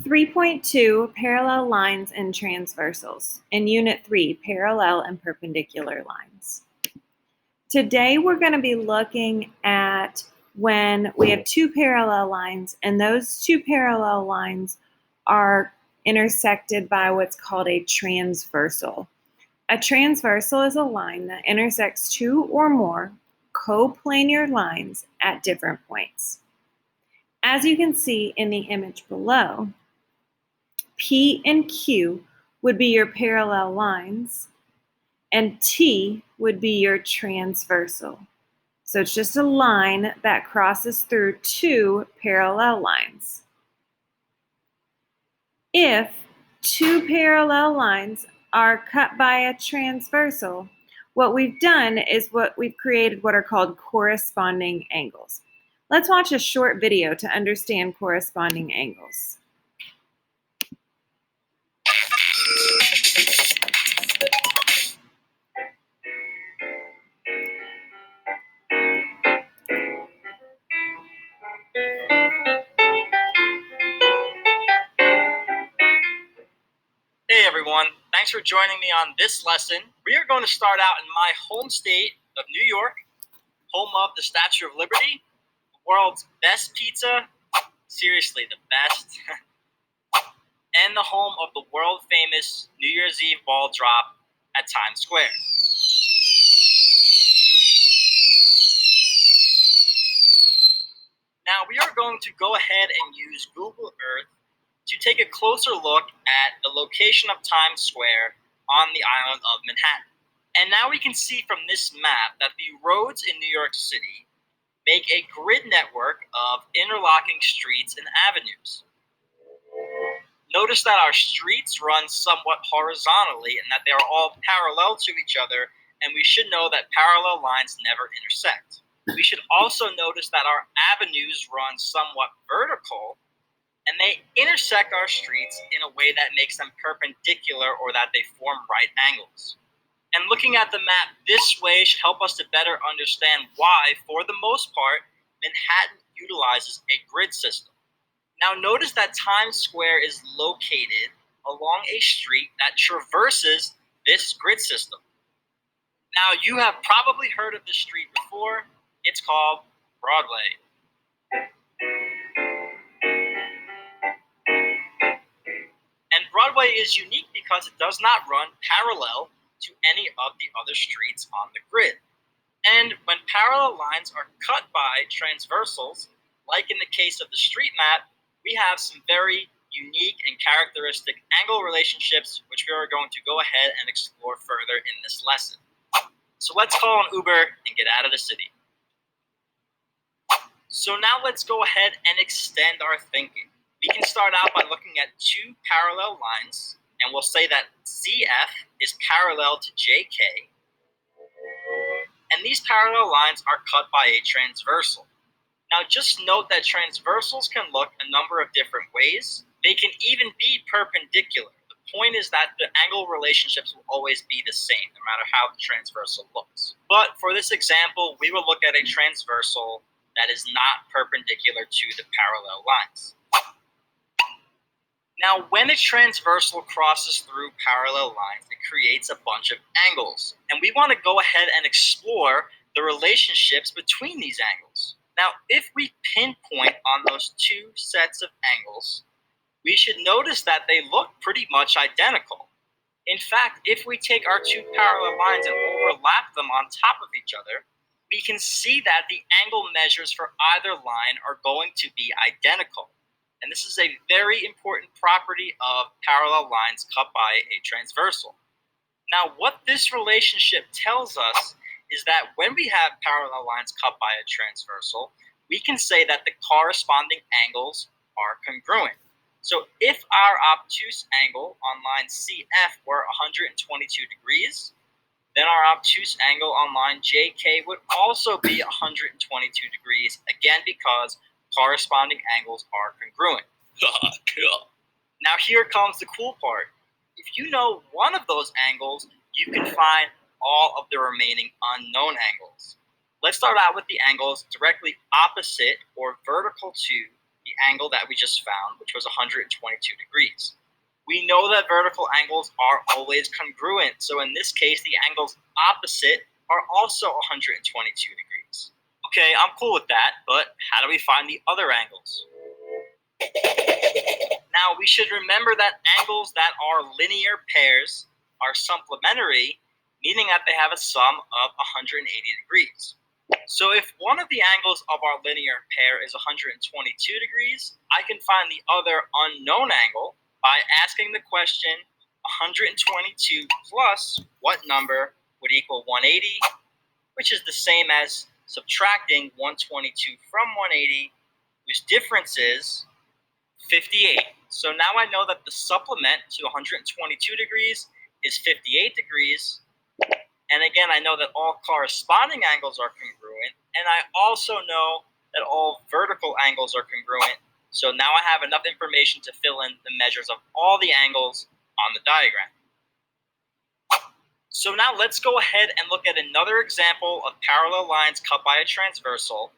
3.2 Parallel lines and transversals. In Unit 3, parallel and perpendicular lines. Today we're going to be looking at when we have two parallel lines and those two parallel lines are intersected by what's called a transversal. A transversal is a line that intersects two or more coplanar lines at different points. As you can see in the image below, P and Q would be your parallel lines, and T would be your transversal. So it's just a line that crosses through two parallel lines. If two parallel lines are cut by a transversal, what we've done is we've created what are called corresponding angles. Let's watch a short video to understand corresponding angles. Hey everyone, thanks for joining me on this lesson. We are going to start out in my home state of New York, home of the Statue of Liberty, the world's best pizza, seriously the best, and the home of the world famous New Year's Eve ball drop at Times Square. Now we are going to go ahead and use Google Earth to take a closer look at the location of Times Square on the island of Manhattan. And now we can see from this map that the roads in New York City make a grid network of interlocking streets and avenues. Notice that our streets run somewhat horizontally and that they are all parallel to each other, and we should know that parallel lines never intersect. We should also notice that our avenues run somewhat vertical, and they intersect our streets in a way that makes them perpendicular or that they form right angles. And looking at the map this way should help us to better understand why, for the most part, Manhattan utilizes a grid system. Now notice that Times Square is located along a street that traverses this grid system. Now you have probably heard of this street before. It's called Broadway. And Broadway is unique because it does not run parallel to any of the other streets on the grid. And when parallel lines are cut by transversals, like in the case of the street map, we have some very unique and characteristic angle relationships, which we are going to go ahead and explore further in this lesson. So let's call an Uber and get out of the city. So now let's go ahead and extend our thinking. We can start out by looking at two parallel lines, and we'll say that ZF is parallel to JK, and these parallel lines are cut by a transversal. Now just note that transversals can look a number of different ways. They can even be perpendicular. The point is that the angle relationships will always be the same, no matter how the transversal looks. But for this example, we will look at a transversal that is not perpendicular to the parallel lines. Now, when a transversal crosses through parallel lines, it creates a bunch of angles. And we want to go ahead and explore the relationships between these angles. Now, if we pinpoint on those two sets of angles, we should notice that they look pretty much identical. In fact, if we take our two parallel lines and overlap them on top of each other, we can see that the angle measures for either line are going to be identical. And this is a very important property of parallel lines cut by a transversal. Now, what this relationship tells us is that when we have parallel lines cut by a transversal, we can say that the corresponding angles are congruent. So if our obtuse angle on line CF were 122 degrees, then our obtuse angle on line JK would also be 122 degrees, again because corresponding angles are congruent. Now here comes the cool part. If you know one of those angles, you can find all of the remaining unknown angles. Let's start out with the angles directly opposite or vertical to the angle that we just found, which was 122 degrees. We know that vertical angles are always congruent, so in this case, the angles opposite are also 122 degrees. Okay, I'm cool with that, but how do we find the other angles? Now, we should remember that angles that are linear pairs are supplementary, meaning that they have a sum of 180 degrees. So if one of the angles of our linear pair is 122 degrees, I can find the other unknown angle by asking the question 122 plus what number would equal 180, which is the same as subtracting 122 from 180, whose difference is 58. So now I know that the supplement to 122 degrees is 58 degrees. And again, I know that all corresponding angles are congruent. And I also know that all vertical angles are congruent. So now I have enough information to fill in the measures of all the angles on the diagram. So now let's go ahead and look at another example of parallel lines cut by a transversal.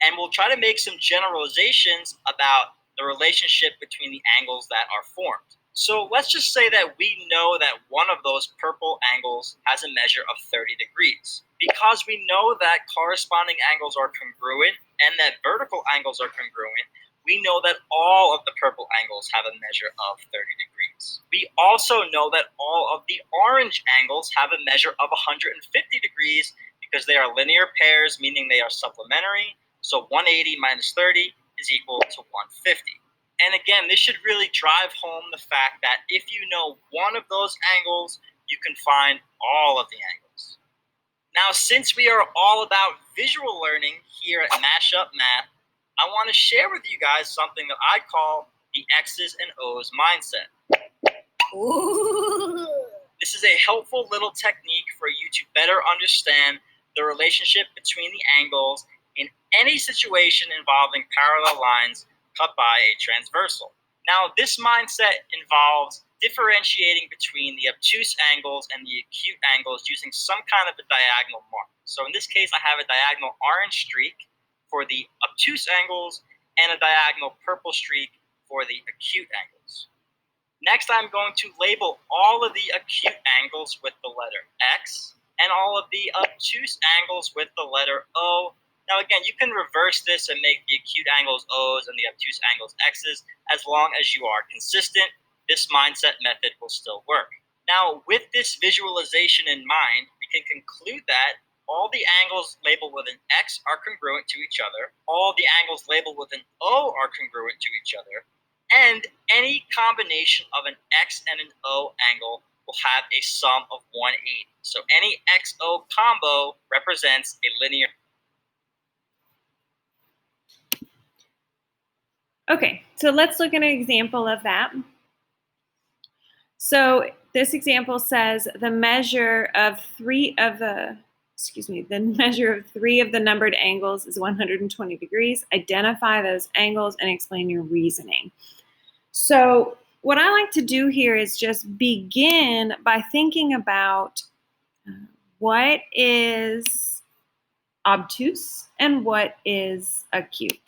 And we'll try to make some generalizations about the relationship between the angles that are formed. So let's just say that we know that one of those purple angles has a measure of 30 degrees. Because we know that corresponding angles are congruent and that vertical angles are congruent, we know that all of the purple angles have a measure of 30 degrees. We also know that all of the orange angles have a measure of 150 degrees because they are linear pairs, meaning they are supplementary. So 180 minus 30 is equal to 150. And again, this should really drive home the fact that if you know one of those angles, you can find all of the angles. Now, since we are all about visual learning here at Mashup Math, I want to share with you guys something that I call the X's and O's mindset. Ooh. This is a helpful little technique for you to better understand the relationship between the angles in any situation involving parallel lines cut by a transversal. Now, this mindset involves differentiating between the obtuse angles and the acute angles using some kind of a diagonal mark. So in this case, I have a diagonal orange streak for the obtuse angles and a diagonal purple streak for the acute angles. Next, I'm going to label all of the acute angles with the letter X and all of the obtuse angles with the letter O. Now again, you can reverse this and make the acute angles O's and the obtuse angles X's. As long as you are consistent, this mindset method will still work. Now, with this visualization in mind, we can conclude that all the angles labeled with an X are congruent to each other, all the angles labeled with an O are congruent to each other, and any combination of an X and an O angle will have a sum of 180. So any XO combo represents a linear. Okay, so let's look at an example of that. So this example says the measure of three of the numbered angles is 120 degrees. Identify those angles and explain your reasoning. So what I like to do here is just begin by thinking about what is obtuse and what is acute.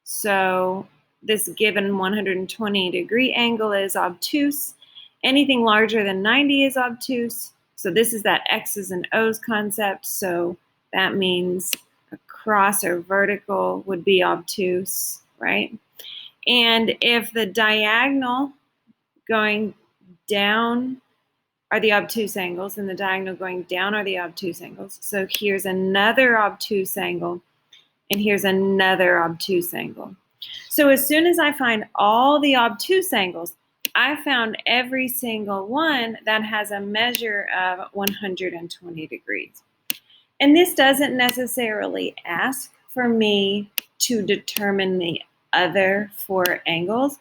So this given 120 degree angle is obtuse. Anything larger than 90 is obtuse. So this is that X's and O's concept. So that means across or vertical would be obtuse, right? And if the diagonal going down are the obtuse angles and the diagonal going down are the obtuse angles. So here's another obtuse angle and here's another obtuse angle. So as soon as I find all the obtuse angles, I found every single one that has a measure of 120 degrees. And this doesn't necessarily ask for me to determine the other four angles,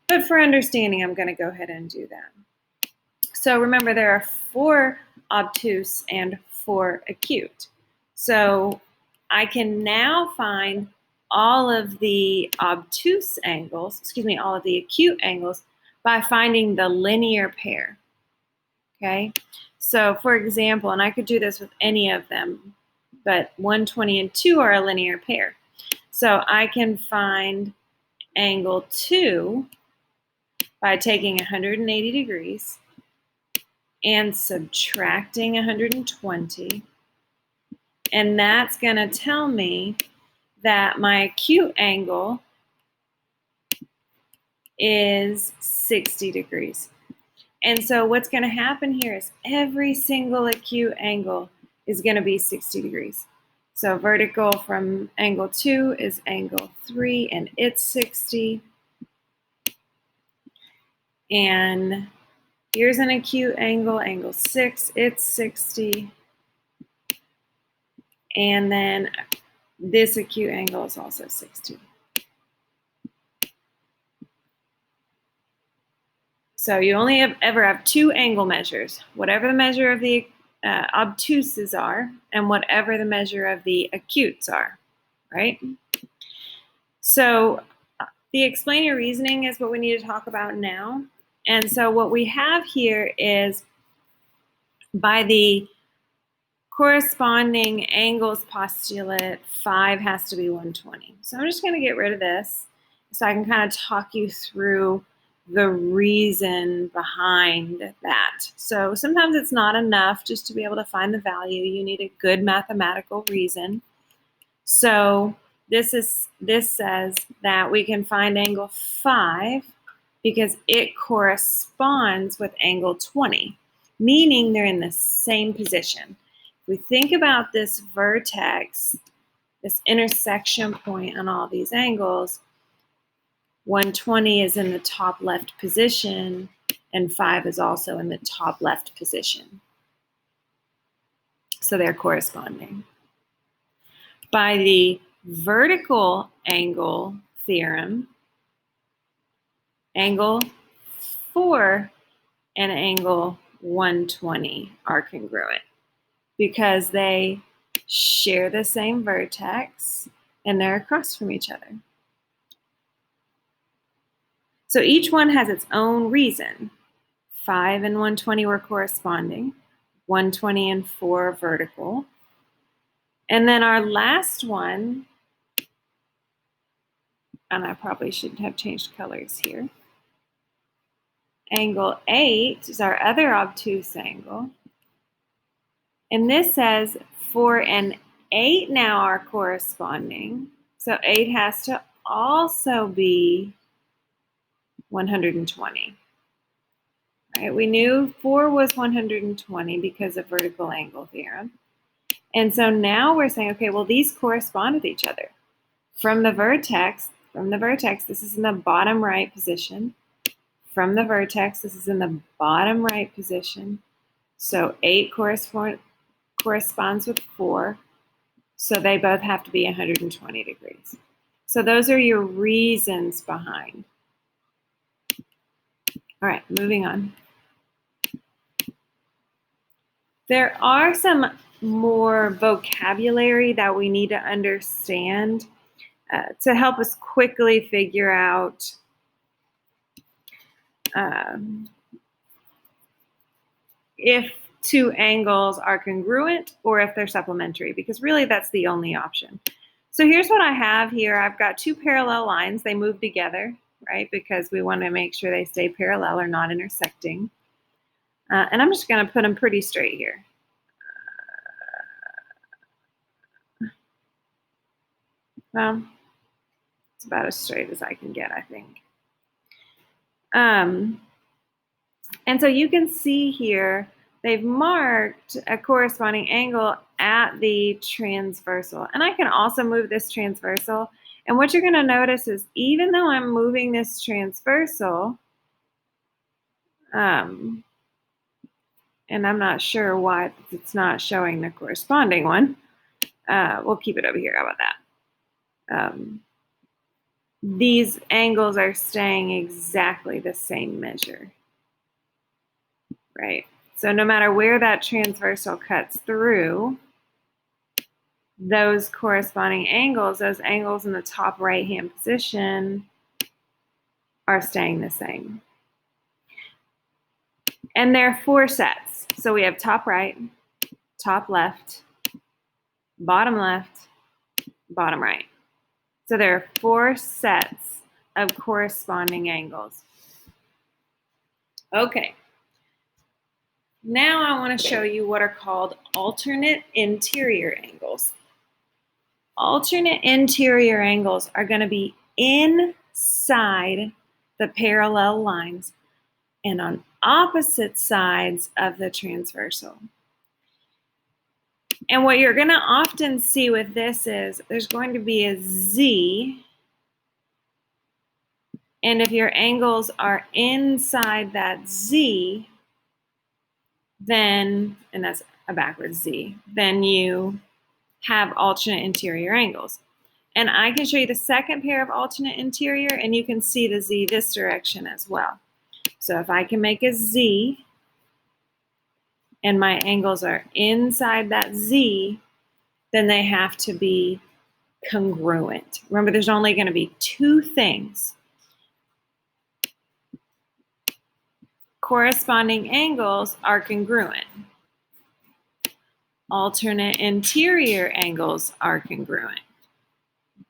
but for understanding, I'm going to go ahead and do that. So remember, there are 4 obtuse and 4 acute. So I can now find all of the obtuse angles, all of the acute angles by finding the linear pair. Okay, so for example, and I could do this with any of them, but 120 and 2 are a linear pair. So I can find angle 2 by taking 180 degrees and subtracting 120. And that's going to tell me that my acute angle is 60 degrees. And so what's going to happen here is every single acute angle is going to be 60 degrees. So vertical from angle 2 is angle 3, and it's 60. And here's an acute angle, angle 6, it's 60. And then this acute angle is also 60. So you only ever have two angle measures, whatever the measure of the obtuses are and whatever the measure of the acutes are, right? So the explain your reasoning is what we need to talk about now. And so what we have here is by the corresponding angles postulate, 5 has to be 120. So I'm just going to get rid of this so I can kind of talk you through the reason behind that. So sometimes it's not enough just to be able to find the value. You need a good mathematical reason. So this says that we can find angle 5 because it corresponds with angle 20, meaning they're in the same position. If we think about this vertex, this intersection point on all these angles, 120 is in the top left position, and 5 is also in the top left position. So they're corresponding. By the vertical angle theorem, angle 4 and angle 120 are congruent because they share the same vertex and they're across from each other. So each one has its own reason. 5 and 120 were corresponding, 120 and 4 vertical. And then our last one, and I probably should have changed colors here. Angle 8 is our other obtuse angle. And this says 4 and 8 now are corresponding. So 8 has to also be 120. Right? We knew 4 was 120 because of vertical angle theorem. And so now we're saying, okay, well, these correspond with each other. From the vertex, this is in the bottom right position. From the vertex, this is in the bottom right position. So 8 corresponds with 4. So they both have to be 120 degrees. So those are your reasons behind. All right, moving on. There are some more vocabulary that we need to understand to help us quickly figure out if two angles are congruent or if they're supplementary, because really that's the only option. So here's what I have here. I've got two parallel lines. They move together, right, because we want to make sure they stay parallel or not intersecting. And I'm just going to put them pretty straight here. Well, it's about as straight as I can get, I think. And so you can see here, they've marked a corresponding angle at the transversal. And I can also move this transversal. And what you're going to notice is even though I'm moving this transversal, and I'm not sure why it's not showing the corresponding one, we'll keep it over here. How about that? These angles are staying exactly the same measure, right? So no matter where that transversal cuts through, those corresponding angles, those angles in the top right-hand position are staying the same. And there are 4 sets. So we have top right, top left, bottom right. So there are 4 sets of corresponding angles. Okay. Now I want to show you what are called alternate interior angles. Alternate interior angles are going to be inside the parallel lines and on opposite sides of the transversal. And what you're going to often see with this is there's going to be a Z, and if your angles are inside that Z, then, and that's a backwards Z, then you have alternate interior angles. And I can show you the second pair of alternate interior, and you can see the Z this direction as well. So if I can make a Z, and my angles are inside that Z, then they have to be congruent. Remember, there's only going to be two things. Corresponding angles are congruent. Alternate interior angles are congruent.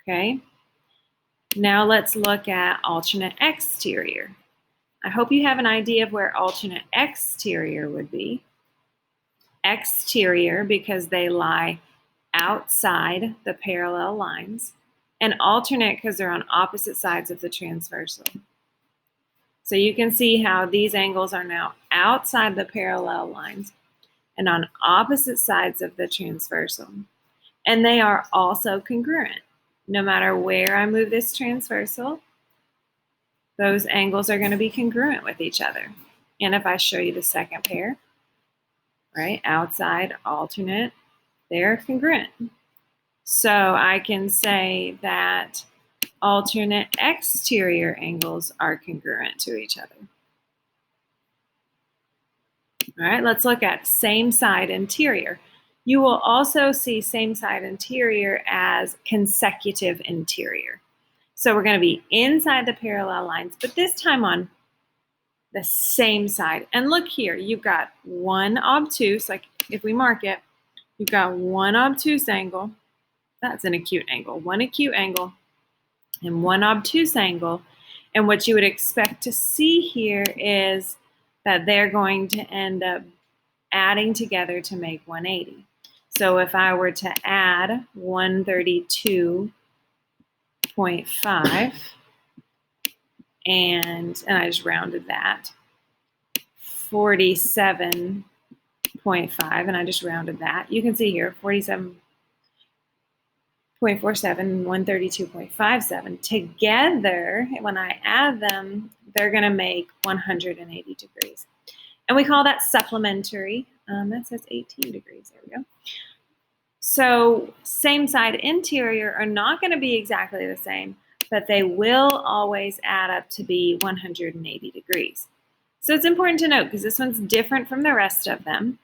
Okay? Now let's look at alternate exterior. I hope you have an idea of where alternate exterior would be. Exterior because they lie outside the parallel lines, and alternate because they're on opposite sides of the transversal. So you can see how these angles are now outside the parallel lines and on opposite sides of the transversal. And they are also congruent. No matter where I move this transversal, those angles are going to be congruent with each other. And if I show you the second pair, right, outside, alternate, they're congruent. So I can say that alternate exterior angles are congruent to each other. All right, let's look at same side interior. You will also see same side interior as consecutive interior. So we're going to be inside the parallel lines, but this time on the same side. And look here, you've got one obtuse, like if we mark it, you've got one obtuse angle. That's an acute angle. One acute angle and one obtuse angle. And what you would expect to see here is that they're going to end up adding together to make 180. So if I were to add 132.5, and I just rounded that, 47.5, and I just rounded that. You can see here, 47.47, 132.57. Together, when I add them, they're going to make 180 degrees. And we call that supplementary. That says 18 degrees. There we go. So same side interior are not going to be exactly the same, but they will always add up to be 180 degrees. So it's important to note because this one's different from the rest of them.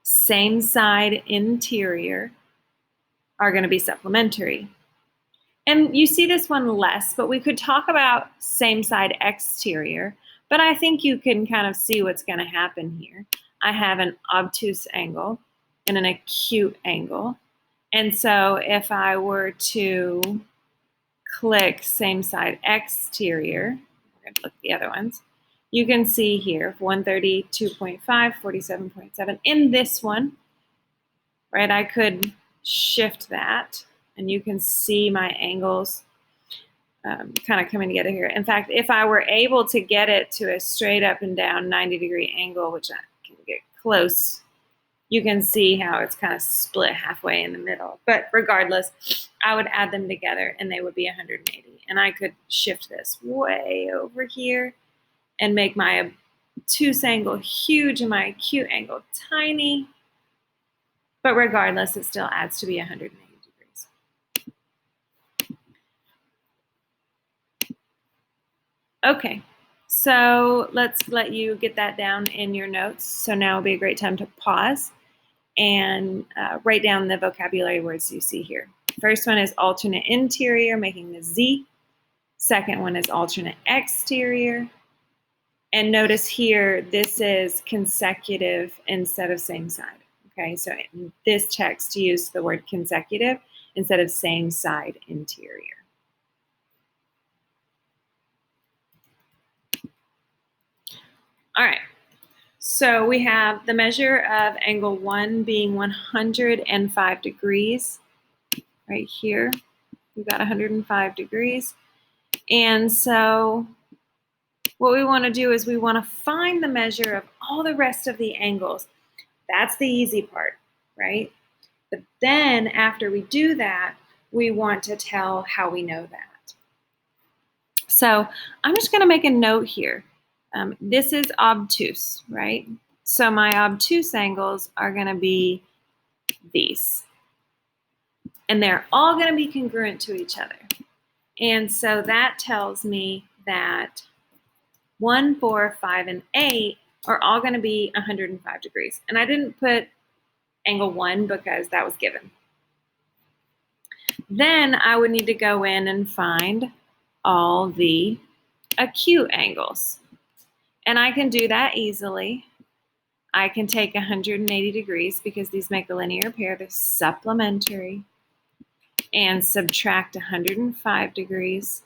Same side interior are going to be supplementary. And you see this one less, but we could talk about same side exterior, but I think you can kind of see what's going to happen here. I have an obtuse angle and an acute angle. And so if I were to click same side exterior, we're going to look at the other ones, you can see here 132.5, 47.7. In this one, right, I could shift that and you can see my angles kind of coming together here. In fact, if I were able to get it to a straight up and down 90-degree angle, which I can get close, you can see how it's kind of split halfway in the middle. But regardless, I would add them together and they would be 180. And I could shift this way over here and make my obtuse angle huge and my acute angle tiny. But regardless, it still adds to be 180 degrees. Okay, so let's let you get that down in your notes. So now would be a great time to pause and write down the vocabulary words you see here. First one is alternate interior, making the Z. Second one is alternate exterior. And notice here, this is consecutive instead of same side. Okay, so in this text, use the word consecutive instead of same side interior. All right. So we have the measure of angle 1 being 105 degrees right here. We've got 105 degrees. And so what we want to do is we want to find the measure of all the rest of the angles. That's the easy part, right? But then after we do that, we want to tell how we know that. So I'm just going to make a note here. This is obtuse, right? So my obtuse angles are going to be these. And they're all going to be congruent to each other. And so that tells me that 1, 4, 5, and 8 are all going to be 105 degrees. And I didn't put angle 1 because that was given. Then I would need to go in and find all the acute angles. And I can do that easily. I can take 180 degrees because these make a linear pair. They're supplementary. And subtract 105 degrees.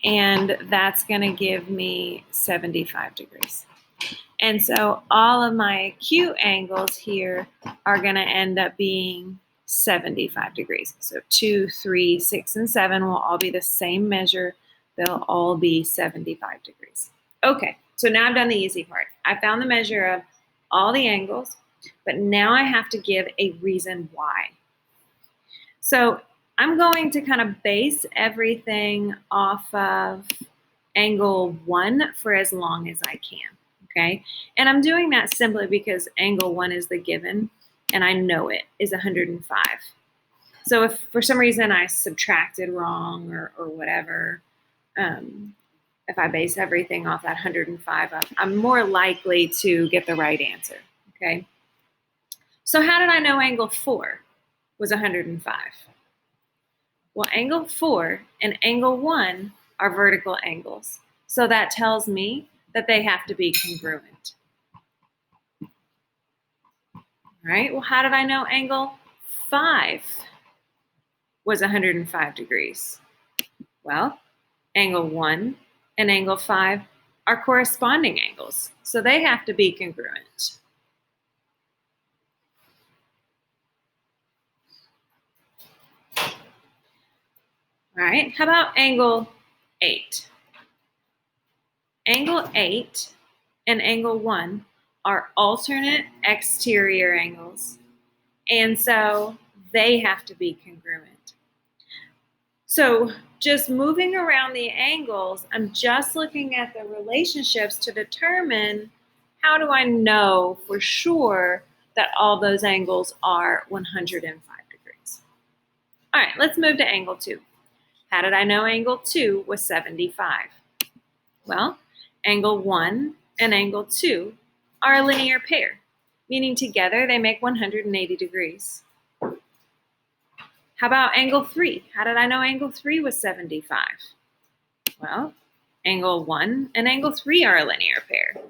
And that's going to give me 75 degrees. And so all of my acute angles here are going to end up being 75 degrees. So 2, 3, 6, and 7 will all be the same measure. They'll all be 75 degrees. Okay, so now I've done the easy part. I found the measure of all the angles, but now I have to give a reason why. So I'm going to kind of base everything off of angle 1 for as long as I can, okay? And I'm doing that simply because angle 1 is the given, and I know it is 105. So if for some reason I subtracted wrong or whatever, if I base everything off that 105, I'm more likely to get the right answer, okay? So how did I know angle 4 was 105? Well, angle 4 and angle 1 are vertical angles. So that tells me that they have to be congruent. All right, well, how did I know angle 5 was 105 degrees? Well, angle 1 and angle 5 are corresponding angles. So they have to be congruent. All right, how about angle 8? Angle 8 and angle 1 are alternate exterior angles, and so they have to be congruent. So just moving around the angles, I'm just looking at the relationships to determine how do I know for sure that all those angles are 105 degrees. All right, let's move to angle 2. How did I know angle 2 was 75? Well, angle 1 and angle 2 are a linear pair, meaning together they make 180 degrees. How about angle 3? How did I know angle 3 was 75? Well, angle 1 and angle 3 are a linear pair,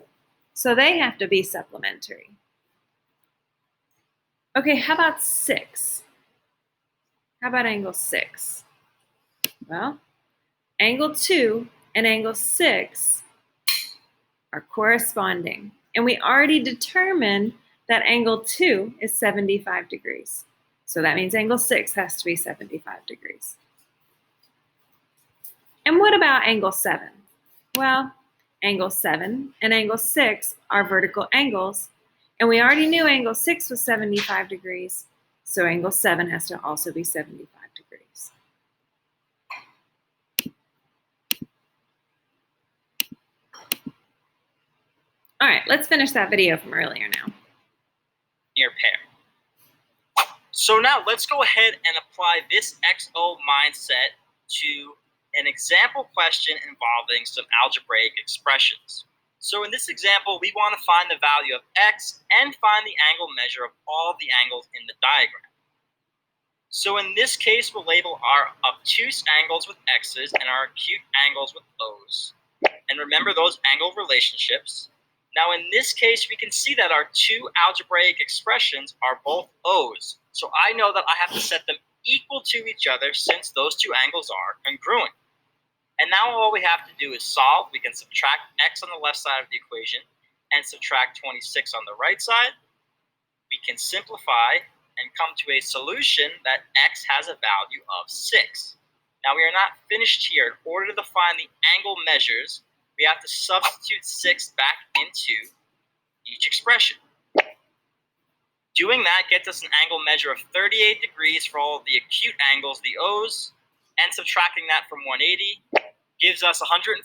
so they have to be supplementary. Okay, how about 6? How about angle 6? Well, angle 2 and angle 6 are corresponding. And we already determined that angle 2 is 75 degrees. So that means angle 6 has to be 75 degrees. And what about angle 7? Well, angle 7 and angle 6 are vertical angles. And we already knew angle 6 was 75 degrees. So angle 7 has to also be 75 degrees. All right, let's finish that video from earlier now. Near pair. So now let's go ahead and apply this XO mindset to an example question involving some algebraic expressions. So in this example, we want to find the value of x and find the angle measure of all the angles in the diagram. So in this case, we'll label our obtuse angles with x's and our acute angles with o's. And remember those angle relationships. Now in this case, we can see that our two algebraic expressions are both o's. So I know that I have to set them equal to each other since those two angles are congruent. And now all we have to do is solve. We can subtract x on the left side of the equation and subtract 26 on the right side. We can simplify and come to a solution that x has a value of 6. Now we are not finished here. In order to find the angle measures, we have to substitute 6 back into each expression. Doing that gets us an angle measure of 38 degrees for all of the acute angles, the O's, and subtracting that from 180 gives us 142,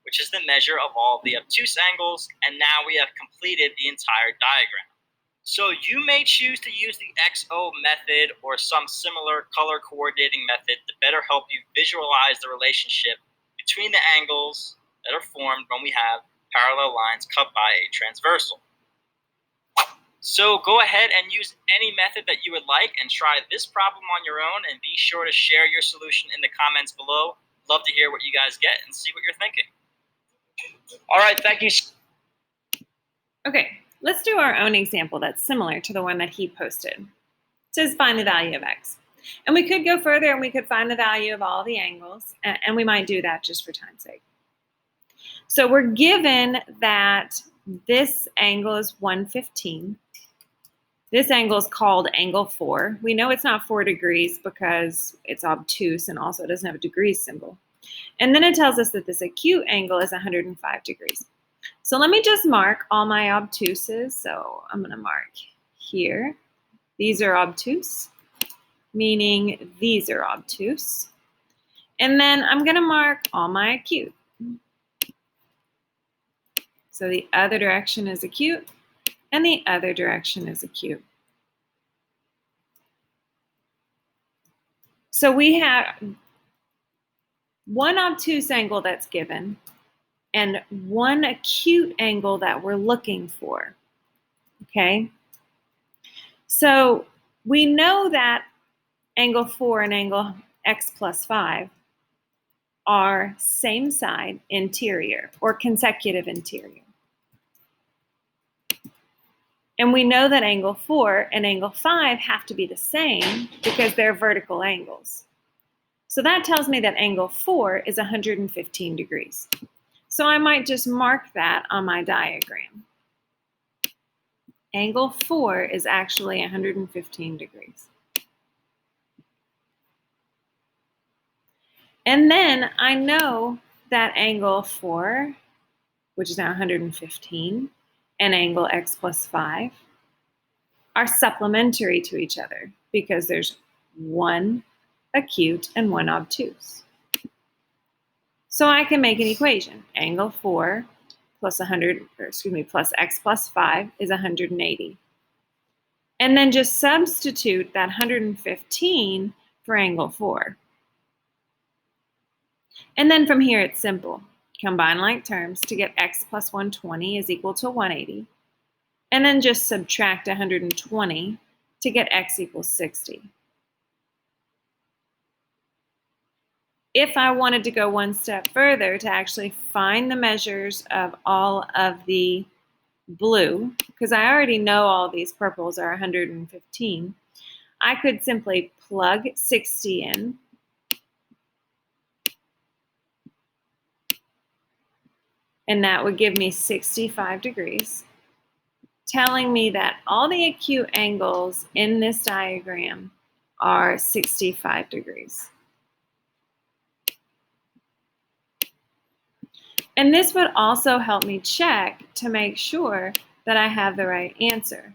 which is the measure of all the obtuse angles, and now we have completed the entire diagram. So you may choose to use the XO method or some similar color coordinating method to better help you visualize the relationship between the angles that are formed when we have parallel lines cut by a transversal. So go ahead and use any method that you would like and try this problem on your own, and be sure to share your solution in the comments below. Love to hear what you guys get and see what you're thinking. All right, thank you. Okay, let's do our own example that's similar to the one that he posted. It says find the value of x. And we could go further and we could find the value of all the angles, and we might do that just for time's sake. So we're given that this angle is 115. This angle is called angle 4. We know it's not 4 degrees because it's obtuse and also it doesn't have a degrees symbol. And then it tells us that this acute angle is 105 degrees. So let me just mark all my obtuses. So I'm going to mark here. These are obtuse, meaning these are obtuse. And then I'm going to mark all my acute. So the other direction is acute, and the other direction is acute. So we have one obtuse angle that's given and one acute angle that we're looking for, okay? So we know that angle 4 and angle x plus 5 are same side interior or consecutive interior. And we know that angle 4 and angle 5 have to be the same because they're vertical angles. So that tells me that angle 4 is 115 degrees. So I might just mark that on my diagram. Angle 4 is actually 115 degrees. And then I know that angle 4, which is now 115, and angle x plus 5 are supplementary to each other because there's one acute and one obtuse. So I can make an equation. Angle 4 plus plus x plus 5 is 180. And then just substitute that 115 for angle 4. And then from here it's simple. Combine like terms to get x plus 120 is equal to 180. And then just subtract 120 to get x equals 60. If I wanted to go one step further to actually find the measures of all of the blue, because I already know all these purples are 115, I could simply plug 60 in. And that would give me 65 degrees, telling me that all the acute angles in this diagram are 65 degrees. And this would also help me check to make sure that I have the right answer,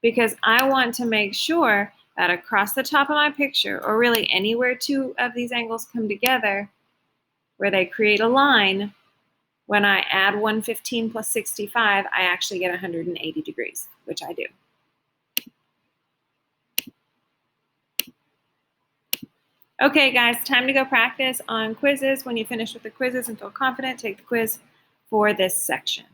because I want to make sure that across the top of my picture, or really anywhere two of these angles come together, where they create a line, when I add 115 plus 65, I actually get 180 degrees, which I do. Okay, guys, time to go practice on quizzes. When you finish with the quizzes and feel confident, take the quiz for this section.